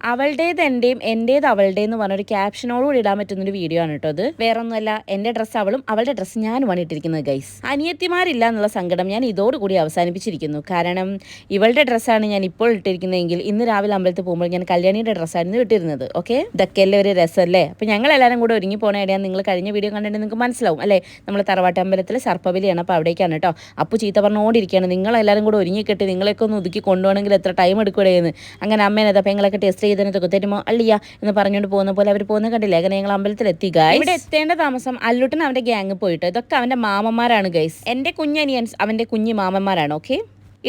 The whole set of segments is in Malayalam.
അവളുടേത് എൻ്റെയും എൻ്റേത് അവളുടെ എന്ന് പറഞ്ഞൊരു ക്യാപ്ഷനോടുകൂടി ഇടാൻ പറ്റുന്നൊരു വീഡിയോ ആണ് കേട്ടോ അത്. വേറെ ഒന്നുമല്ല, എൻ്റെ ഡ്രസ്സ് അവളും അവളുടെ ഡ്രസ്സ് ഞാനുമാണ് ഇട്ടിരിക്കുന്നത് ഗൈസ്. അനിയത്തിമാരില്ല എന്നുള്ള സങ്കടം ഞാൻ ഇതോടുകൂടി അവസാനിപ്പിച്ചിരിക്കുന്നു. കാരണം ഇവളുടെ ഡ്രസ്സാണ് ഞാൻ ഇപ്പോൾ ഇട്ടിരിക്കുന്നതെങ്കിൽ ഇന്ന് രാവിലെ അമ്പലത്തിൽ പോകുമ്പോൾ ഞാൻ കല്യാണിയുടെ ഡ്രസ്സായിരുന്നു ഇട്ടിരുന്നത്. ഓക്കെ, ഇതൊക്കെയല്ലേ ഒരു രസമല്ലേ? അപ്പോൾ ഞങ്ങൾ എല്ലാവരും കൂടെ ഒരുങ്ങി പോകണ ഇടയാണ്. നിങ്ങൾ കഴിഞ്ഞ വീഡിയോ കണ്ടിട്ട് നിങ്ങൾക്ക് മനസ്സിലാവും അല്ലേ, നമ്മൾ തറവാട്ട് അമ്പലത്തിൽ സർപ്പബലിയാണ്. അപ്പോൾ അവിടേക്കാണ് കേട്ടോ. അപ്പോൾ ചീത്ത പറഞ്ഞുകൊണ്ടിരിക്കുകയാണ്, നിങ്ങളെല്ലാവരും കൂടെ ഒരുങ്ങിക്കെട്ടി നിങ്ങളെയൊക്കെ ഒന്ന് ഒതുക്കി കൊണ്ടുപോകണമെങ്കിൽ എത്ര ടൈം എടുക്കുകയെന്ന്. അങ്ങനെ അമ്മേനെ പെങ്ങളൊക്കെ ടെസ്റ്റ് ചെയ്തതിനൊക്കെ തരുമോ അല്ലയ്യ എന്ന് പറഞ്ഞുകൊണ്ട് പോകുന്ന പോലെ അവർ പോകുന്ന കണ്ടില്ലേ. അങ്ങനെ ഞങ്ങൾ അമ്പലത്തിൽ എത്തി ഗൈസ്. ഇവിടെ എത്തേണ്ട താമസം അല്ലുട്ടൻ അവൻ്റെ ഗ്യാങ് പോയിട്ട് ഇതൊക്കെ അവൻ്റെ മാമന്മാരാണ് ഗൈസ്. എൻ്റെ കുഞ്ഞനിയൻസ് അവൻ്റെ കുഞ്ഞു മാമന്മാരാണ്. ഓക്കെ,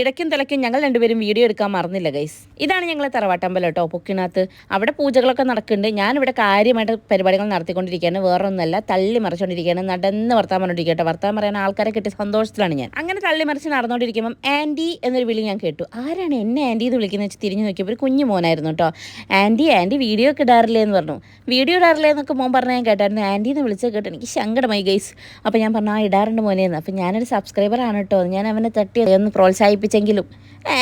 ഇടയ്ക്കും തിളയ്ക്കും ഞങ്ങൾ രണ്ടുപേരും വീഡിയോ എടുക്കാൻ മറന്നില്ല ഗൈസ്. ഇതാണ് ഞങ്ങളെ തറവാട്ടമ്പലം കേട്ടോ, പൊക്കിനകത്ത്. അവിടെ പൂജകളൊക്കെ നടക്കുന്നുണ്ട്. ഞാനിവിടെ കാര്യമായിട്ട് പരിപാടികൾ നടത്തിക്കൊണ്ടിരിക്കുകയാണ്. വേറെ ഒന്നല്ല, തള്ളി മറിച്ചുകൊണ്ടിരിക്കുകയാണ്. നടന്ന് വർത്താൻ പറഞ്ഞിരിക്കട്ടെ. വർത്താൻ പറയാൻ ആൾക്കാരെ കിട്ടിയ സന്തോഷത്തിലാണ് ഞാൻ. അങ്ങനെ തള്ളി മറിച്ച് നടന്നുകൊണ്ടിരിക്കുമ്പം ആൻറ്റി എന്നൊരു വിളി ഞാൻ കേട്ടു. ആരാണ് എന്നെ ആൻറ്റി എന്ന് വിളിക്കുന്നത് വെച്ച് തിരിഞ്ഞു നോക്കിയപ്പോൾ ഒരു കുഞ്ഞു മോനായിരുന്നു കേട്ടോ. ആൻറ്റി വീഡിയോ ഒക്കെ ഇടാറില്ലേ എന്ന് പറഞ്ഞു. വീഡിയോ ഇടാറില്ലേ എന്നൊക്കെ മോൻ പറഞ്ഞാൽ ഞാൻ കേട്ടായിരുന്നു. ആൻറ്റി എന്ന് വിളിച്ചത് കേട്ടോ, എനിക്ക് സങ്കടമായി ഗൈസ്. അപ്പോൾ ഞാൻ പറഞ്ഞു ഇടാറുണ്ട് മോനെന്ന്. അപ്പോൾ ഞാനൊരു സബ്സ്ക്രൈബറാണ് കേട്ടോ, ഞാൻ അവനെ തട്ടി ഒന്ന് പ്രോത്സാഹിപ്പിച്ചെങ്കിലും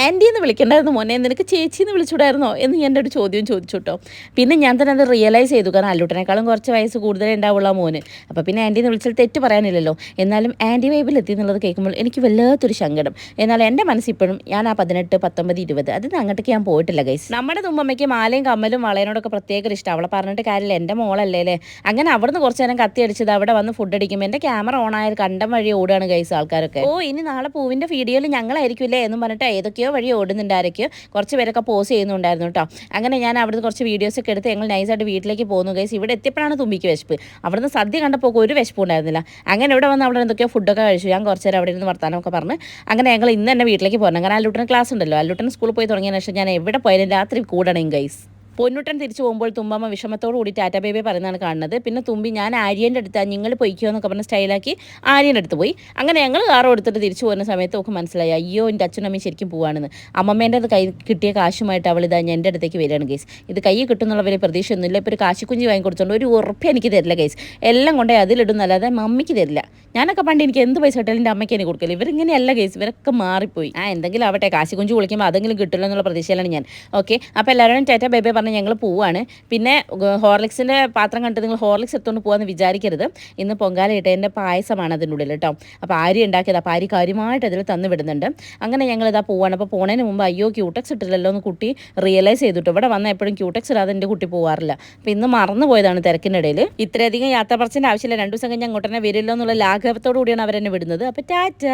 ആൻറ്റി എന്ന് വിളിക്കണ്ടായിരുന്നു മോനെ, നിനക്ക് ചേച്ചി എന്ന് വിളിച്ചുകൂടായിരുന്നോ എന്ന് എൻ്റെ ഒരു ചോദ്യം ചോദിച്ചു കേട്ടോ. പിന്നെ ഞാൻ തന്നെ അത് റിയലൈസ് ചെയ്തു, കാരണം അല്ലുട്ടനേക്കാളും കുറച്ച് വയസ്സ് കൂടുതലേ ഉണ്ടാവുള്ള മോന്. അപ്പോൾ പിന്നെ ആൻറ്റി എന്ന് വിളിച്ചാൽ തെറ്റ് പറയാനില്ലല്ലോ. എന്നാലും ആൻറ്റി വൈബിൽ എത്തി എന്നുള്ളത് കേൾക്കുമ്പോൾ എനിക്ക് വല്ലാത്തൊരു സങ്കടം. എന്നാൽ എൻ്റെ മനസ്സിപ്പോഴും ഞാൻ ആ 18, 19, 20 അതിന് അങ്ങോട്ടേക്ക് ഞാൻ പോയിട്ടില്ല ഗൈസ്. നമ്മുടെ തുമ്പമ്മയ്ക്ക് മാലയും കമ്മലും വളയനോടൊക്കെ പ്രത്യേക ഇഷ്ടം. അവളെ പറഞ്ഞിട്ട് കാര്യമില്ല, എൻ്റെ മോളല്ലേ അല്ലേ. അങ്ങനെ അവിടുന്ന് കുറച്ച് നേരം കത്തി അടിച്ചത് അവിടെ വന്ന് ഫുഡ് അടിക്കുമ്പോൾ എൻ്റെ ക്യാമറ ഓണായ കണ്ടം വഴി ഓടുകയാണ് ഗൈസ് ആൾക്കാരൊക്കെ. ഓ ഇനി നാളെ പൂവിൻ്റെ വീഡിയോയിൽ ഞങ്ങളായിരിക്കില്ലേ എന്നും പറഞ്ഞിട്ട് ഏതൊക്കെയോ വഴി ഓടുന്നുണ്ട്. ആരൊക്കെയോ കുറച്ച് പേരൊക്കെ പോസ് ചെയ്യുന്നുണ്ടായിരുന്നു കേട്ടോ. അങ്ങനെ ഞാൻ അവിടുന്ന് കുറച്ച് വീഡിയോസൊക്കെ എടുത്ത് ഞങ്ങൾ നൈസായിട്ട് വീട്ടിലേക്ക് പോകുന്നു ഗൈസ്. ഇവിടെ എത്തിയപ്പോഴാണ് തുമ്പിക്ക് വിശപ്പ്. അവിടുന്ന് സദ്യ കണ്ടപ്പോൾ ഒരു വിശപ്പ് ഉണ്ടായിരുന്നില്ല. അങ്ങനെ ഇവിടെ വന്ന് അവിടെ എന്തൊക്കെയോ ഫുഡൊക്കെ കഴിച്ചു. ഞാൻ കുറച്ച് നേരം അവിടെ ഇരുന്ന് വർത്താനമൊക്കെ പറഞ്ഞ് അങ്ങനെ ഞങ്ങൾ ഇന്ന് തന്നെ വീട്ടിലേക്ക് പോകണം. അങ്ങനെ അല്ലുട്ടന് ക്ലാസ് ഉണ്ടല്ലോ. അല്ലുട്ടൻ സ്കൂളിൽ പോയി തുടങ്ങിയതിന് ശേഷം ഞാൻ എവിടെ പോയാലും രാത്രി കൂടണം ഗൈസ്. പൊന്നുട്ടൻ തിരിച്ചു പോകുമ്പോൾ തുമ്പമ്മ വിഷമത്തോടു കൂടി ടാറ്റ ബേബി പറയുന്നതാണ് കാണുന്നത്. പിന്നെ തുമ്പി ഞാൻ ആര്യൻ്റെ അടുത്താണ് നിങ്ങൾ പൊയ്ക്കോ എന്നൊക്കെ പറഞ്ഞ് സ്റ്റൈലാക്കി ആര്യൻ്റെ അടുത്ത് പോയി. അങ്ങനെ ഞങ്ങൾ കാറും എടുത്തിട്ട് തിരിച്ചു പോകുന്ന സമയത്ത് ഒക്കെ മനസ്സിലായി അയ്യോ എൻ്റെ അച്ഛനും ശരിക്കും പോവാണെന്ന്. അമ്മമ്മേൻ്റെ കൈ കിട്ടിയ കാശുമായിട്ട് അവൾ ഇതാ എൻ്റെ അടുത്തേക്ക് വരികയാണ് ഗൈസ്. ഇത് കൈ കിട്ടുന്നുള്ള വലിയ പ്രതീക്ഷയൊന്നുമില്ല. ഇപ്പോൾ ഒരു കാശിക്കുഞ്ചി വാങ്ങിക്കൊടുത്തോണ്ട് ഒരു ഉറപ്പ് എനിക്ക് തരില്ല ഗൈസ്. എല്ലാം കൊണ്ടേ അതിലിടുന്നല്ലാതെ മമ്മിക്ക് തരില്ല. ഞാനൊക്കെ പണ്ട് എനിക്ക് എന്ത് പൈസ കിട്ടാലും എൻ്റെ അമ്മയ്ക്ക് എനിക്ക് കൊടുക്കില്ല. ഇവരിങ്ങനെയല്ല ഗൈസ്, ഇവരൊക്കെ മാറിപ്പോയി. എന്തെങ്കിലും ആവട്ടെ, കാശിക്കുഞ്ചി വിളിക്കുമ്പോൾ അതെങ്കിലും കിട്ടില്ല എന്നുള്ള പ്രതീക്ഷയിലാണ് ഞാൻ. ഓക്കെ, അപ്പോൾ എല്ലാവരും ടാറ്റ ബേബി പറഞ്ഞ് ഞങ്ങൾ പോവാണ്. പിന്നെ ഹോർലിക്സിൻ്റെ പാത്രം കണ്ടിട്ട് നിങ്ങൾ ഹോർലിക്സ് എടുത്തുകൊണ്ട് പോകാമെന്ന് വിചാരിക്കരുത്. ഇന്ന് പൊങ്കാല ഇട്ടതിൻ്റെ പായസമാണ് അതിൻ്റെ ഉള്ളിൽ കേട്ടോ. അപ്പോൾ ആരി ഉണ്ടാക്കിയത്, അപ്പോൾ ആരി കാര്യമായിട്ട് അതിൽ തന്നു വിടുന്നുണ്ട്. അങ്ങനെ ഞങ്ങളിതാ പോവാണ്. അപ്പോൾ പോണതിന് മുമ്പ് അയ്യോ ക്യൂടെക്സ് ഇട്ടില്ലല്ലോ എന്ന് കുട്ടി റിയലൈസ് ചെയ്തിട്ട് ഇവിടെ വന്നാൽ എപ്പോഴും ക്യൂടെക്സ് ഇടാതെ എൻ്റെ കുട്ടി പോകാറില്ല. അപ്പോൾ ഇന്ന് മറന്നു പോയതാണ് തിരക്കിൻ്റെ ഇടയിൽ. ഇത്രയധികം യാത്ര പറച്ചിൻ്റെ ആവശ്യമില്ല. 2 ദിവസം കഴിഞ്ഞ് അങ്ങോട്ട് തന്നെ വരില്ലോ എന്നുള്ള ലാഘവത്തോടു കൂടിയാണ് അവരെന്നെ വിടുന്നത്. അപ്പോൾ ടാറ്റ.